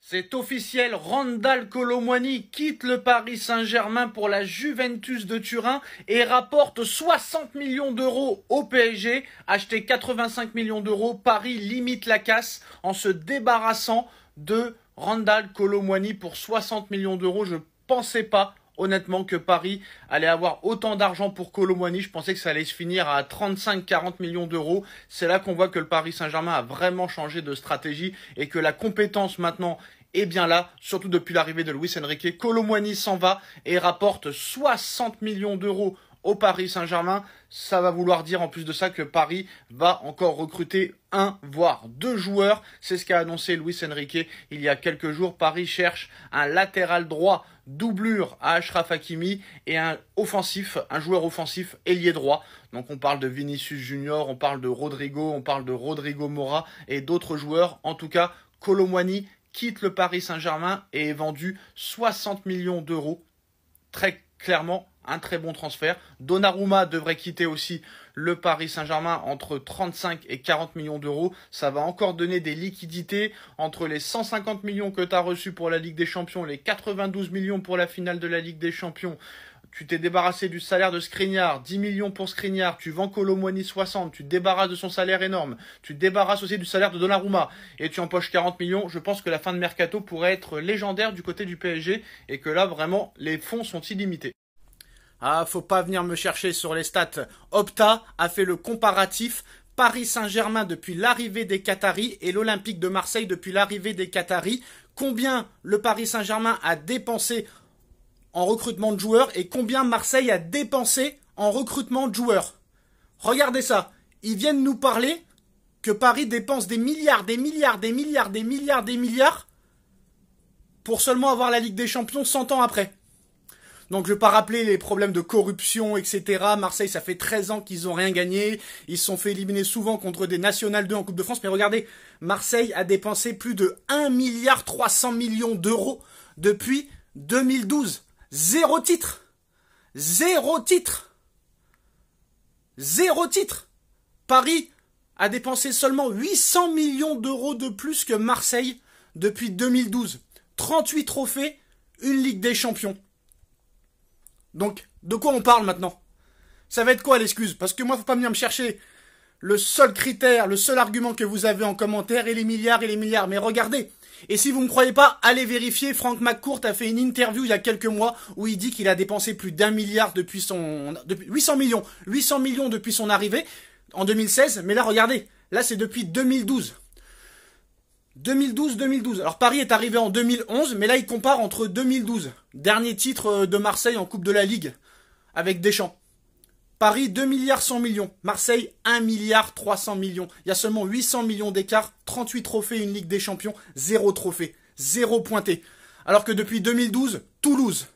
C'est officiel, Randal Kolo Muani quitte le Paris Saint-Germain pour la Juventus de Turin et rapporte 60 millions d'euros au PSG. Acheté 85 millions d'euros, Paris limite la casse en se débarrassant de Randal Kolo Muani pour 60 millions d'euros. Je pensais pas honnêtement que Paris allait avoir autant d'argent pour Kolo Muani. Je pensais que ça allait se finir à 35-40 millions d'euros. C'est là qu'on voit que le Paris Saint-Germain a vraiment changé de stratégie et que la compétence maintenant est bien là, surtout depuis l'arrivée de Luis Enrique. Kolo Muani s'en va et rapporte 60 millions d'euros au Paris Saint-Germain. Ça va vouloir dire en plus de ça que Paris va encore recruter un voire deux joueurs. C'est ce qu'a annoncé Luis Enrique il y a quelques jours. Paris cherche un latéral droit doublure à Achraf Hakimi et un joueur offensif ailier droit. Donc on parle de Vinicius Junior, on parle de Rodrigo, on parle de Rodrigo Mora et d'autres joueurs. En tout cas, Kolo Muani quitte le Paris Saint-Germain et est vendu 60 millions d'euros. Très clairement, un très bon transfert. Donnarumma devrait quitter aussi le Paris Saint-Germain entre 35 et 40 millions d'euros. Ça va encore donner des liquidités entre les 150 millions que tu as reçus pour la Ligue des Champions, les 92 millions pour la finale de la Ligue des Champions. Tu t'es débarrassé du salaire de Skriniar, 10 millions pour Skriniar, tu vends Kolo Muani 60, tu te débarrasses de son salaire énorme, tu te débarrasses aussi du salaire de Donnarumma et tu empoches 40 millions. Je pense que la fin de mercato pourrait être légendaire du côté du PSG et que là vraiment les fonds sont illimités. Ah, faut pas venir me chercher sur les stats. Opta a fait le comparatif Paris Saint-Germain depuis l'arrivée des Qataris et l'Olympique de Marseille depuis l'arrivée des Qataris. Combien le Paris Saint-Germain a dépensé en recrutement de joueurs et combien Marseille a dépensé en recrutement de joueurs. Regardez ça. Ils viennent nous parler que Paris dépense des milliards pour seulement avoir la Ligue des Champions 100 ans après. Donc je ne vais pas rappeler les problèmes de corruption, etc. Marseille, ça fait 13 ans qu'ils n'ont rien gagné. Ils se sont fait éliminer souvent contre des National 2 en Coupe de France. Mais regardez, Marseille a dépensé plus de 1,3 milliard d'euros depuis 2012. Zéro titre. Zéro titre. Zéro titre. Paris a dépensé seulement 800 millions d'euros de plus que Marseille depuis 2012. 38 trophées, une Ligue des Champions. Donc, de quoi on parle maintenant? Ça va être quoi l'excuse? Parce que moi, faut pas venir me chercher le seul critère, le seul argument que vous avez en commentaire et les milliards. Mais regardez. Et si vous ne me croyez pas, allez vérifier. Frank McCourt a fait une interview il y a quelques mois où il dit qu'il a dépensé plus d'1 milliard depuis 800 millions depuis son arrivée en 2016. Mais là, regardez. Là, c'est depuis 2012. 2012. Alors Paris est arrivé en 2011, mais là il compare entre 2012, dernier titre de Marseille en Coupe de la Ligue, avec Deschamps. Paris 2 milliards 100 millions, Marseille 1 milliard 300 millions. Il y a seulement 800 millions d'écart, 38 trophées, une Ligue des Champions, 0 trophée, 0 pointé. Alors que depuis 2012, Toulouse,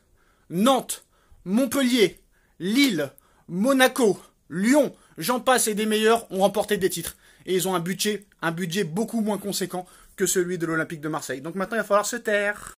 Nantes, Montpellier, Lille, Monaco, Lyon, j'en passe et des meilleurs ont remporté des titres. Et ils ont un budget beaucoup moins conséquent que celui de l'Olympique de Marseille. Donc maintenant, il va falloir se taire.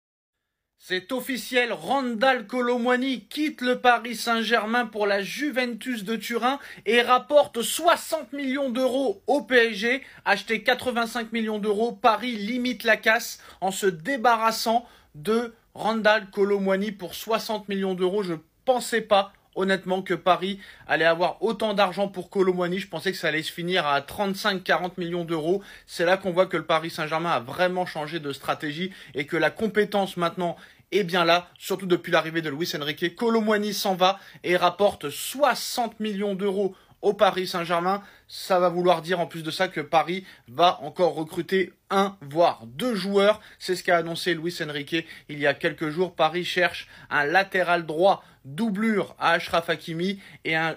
C'est officiel, Randal Kolo Muani quitte le Paris Saint-Germain pour la Juventus de Turin et rapporte 60 millions d'euros au PSG. Acheté 85 millions d'euros, Paris limite la casse en se débarrassant de Randal Kolo Muani pour 60 millions d'euros. Je pensais pas honnêtement que Paris allait avoir autant d'argent pour Kolo Muani. Je pensais que ça allait se finir à 35-40 millions d'euros. C'est là qu'on voit que le Paris Saint-Germain a vraiment changé de stratégie et que la compétence maintenant est bien là, surtout depuis l'arrivée de Luis Enrique. Kolo Muani s'en va et rapporte 60 millions d'euros au Paris Saint-Germain. Ça va vouloir dire en plus de ça que Paris va encore recruter un voire deux joueurs. C'est ce qu'a annoncé Luis Enrique il y a quelques jours. Paris cherche un latéral droit doublure à Achraf Hakimi et un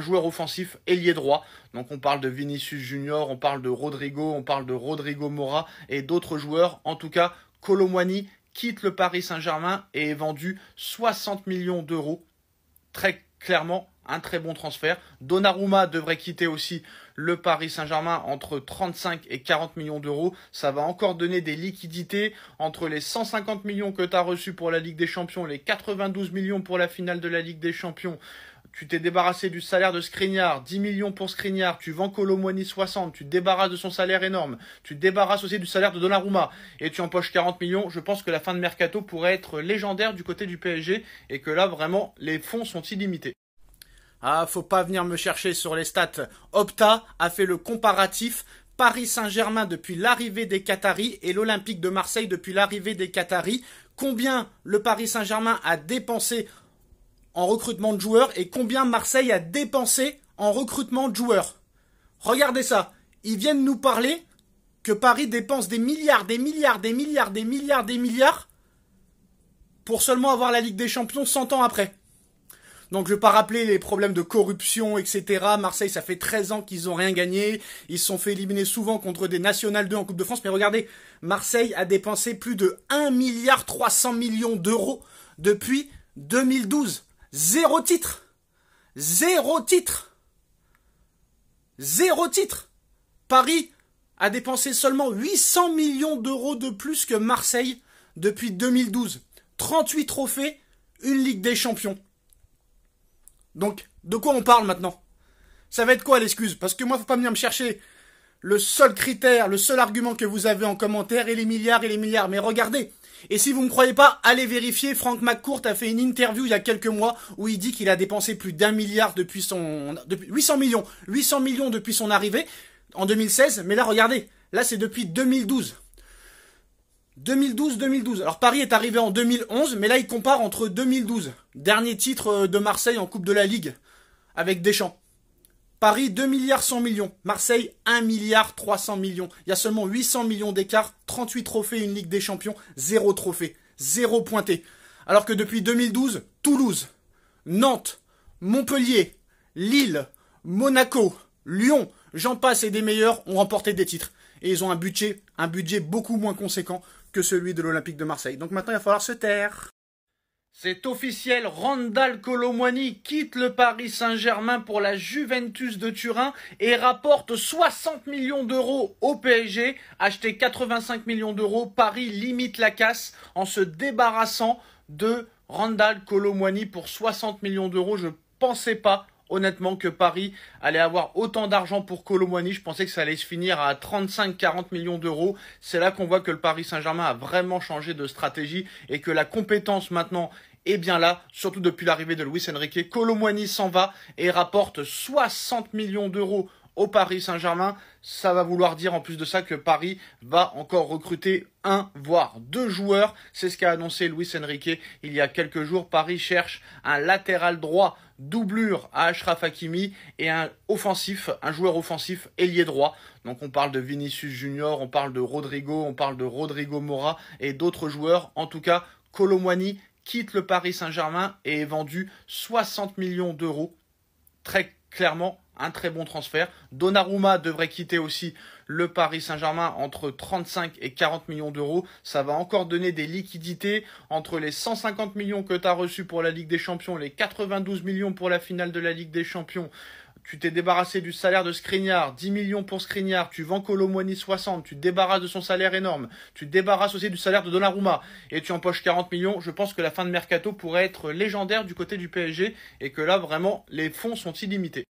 joueur offensif ailier droit. Donc on parle de Vinicius Junior, on parle de Rodrigo, on parle de Rodrigo Mora et d'autres joueurs. En tout cas, Kolo Muani quitte le Paris Saint-Germain et est vendu 60 millions d'euros. Très clairement, un très bon transfert. Donnarumma devrait quitter aussi le Paris Saint-Germain entre 35 et 40 millions d'euros. Ça va encore donner des liquidités entre les 150 millions que tu as reçus pour la Ligue des Champions, les 92 millions pour la finale de la Ligue des Champions. tu t'es débarrassé du salaire de Skriniar, 10 millions pour Skriniar, tu vends Kolo Muani 60, tu te débarrasses de son salaire énorme, tu te débarrasses aussi du salaire de Donnarumma et tu empoches 40 millions, je pense que la fin de mercato pourrait être légendaire du côté du PSG et que là vraiment les fonds sont illimités. Ah, faut pas venir me chercher sur les stats. Opta a fait le comparatif Paris Saint-Germain depuis l'arrivée des Qataris et l'Olympique de Marseille depuis l'arrivée des Qataris. Combien le Paris Saint-Germain a dépensé en recrutement de joueurs et combien Marseille a dépensé en recrutement de joueurs. Regardez ça. Ils viennent nous parler que Paris dépense des milliards pour seulement avoir la Ligue des Champions 100 ans après. Donc je ne vais pas rappeler les problèmes de corruption, etc. Marseille, ça fait 13 ans qu'ils n'ont rien gagné. Ils se sont fait éliminer souvent contre des National 2 en Coupe de France. Mais regardez, Marseille a dépensé plus de 1,3 milliard d'euros depuis 2012. Zéro titre. Zéro titre. Zéro titre. Paris a dépensé seulement 800 millions d'euros de plus que Marseille depuis 2012. 38 trophées, une Ligue des Champions. Donc, de quoi on parle maintenant? Ça va être quoi l'excuse? Parce que moi, faut pas venir me chercher le seul critère, le seul argument que vous avez en commentaire et les milliards. Mais regardez. Et si vous me croyez pas, allez vérifier. Frank McCourt a fait une interview il y a quelques mois où il dit qu'il a dépensé plus d'1 milliard depuis 800 millions depuis son arrivée en 2016. Mais là, regardez. Là, c'est depuis 2012. 2012. Alors Paris est arrivé en 2011, mais là il compare entre 2012, dernier titre de Marseille en Coupe de la Ligue, avec Deschamps. Paris 2 milliards 100 millions, Marseille 1 milliard 300 millions. Il y a seulement 800 millions d'écart, 38 trophées, une Ligue des Champions, 0 trophée, 0 pointé. Alors que depuis 2012, Toulouse, Nantes, Montpellier, Lille, Monaco, Lyon, j'en passe et des meilleurs ont remporté des titres. Et ils ont un budget beaucoup moins conséquent que celui de l'Olympique de Marseille. Donc maintenant, il va falloir se taire. C'est officiel, Randal Kolo Muani quitte le Paris Saint-Germain pour la Juventus de Turin et rapporte 60 millions d'euros au PSG. Acheté 85 millions d'euros, Paris limite la casse en se débarrassant de Randal Kolo Muani pour 60 millions d'euros. Je pensais pas honnêtement que Paris allait avoir autant d'argent pour Kolo Muani. Je pensais que ça allait se finir à 35-40 millions d'euros. C'est là qu'on voit que le Paris Saint-Germain a vraiment changé de stratégie et que la compétence maintenant est bien là, surtout depuis l'arrivée de Luis Enrique. Kolo Muani s'en va et rapporte 60 millions d'euros au Paris Saint-Germain. Ça va vouloir dire en plus de ça que Paris va encore recruter 1 voire 2 joueurs. C'est ce qu'a annoncé Luis Enrique il y a quelques jours. Paris cherche un latéral droit doublure à Achraf Hakimi et un joueur offensif ailier droit. Donc on parle de Vinicius Junior, on parle de Rodrigo, on parle de Rodrigo Mora et d'autres joueurs. En tout cas, Kolo Muani quitte le Paris Saint-Germain et est vendu 60 millions d'euros. Très clairement, un très bon transfert. Donnarumma devrait quitter aussi le Paris Saint-Germain entre 35 et 40 millions d'euros. Ça va encore donner des liquidités entre les 150 millions que tu as reçus pour la Ligue des Champions, les 92 millions pour la finale de la Ligue des Champions. Tu t'es débarrassé du salaire de Skriniar, 10 millions pour Skriniar, tu vends Kolo Muani 60, tu te débarrasses de son salaire énorme, tu te débarrasses aussi du salaire de Donnarumma et tu empoches 40 millions. Je pense que la fin de mercato pourrait être légendaire du côté du PSG et que là vraiment les fonds sont illimités.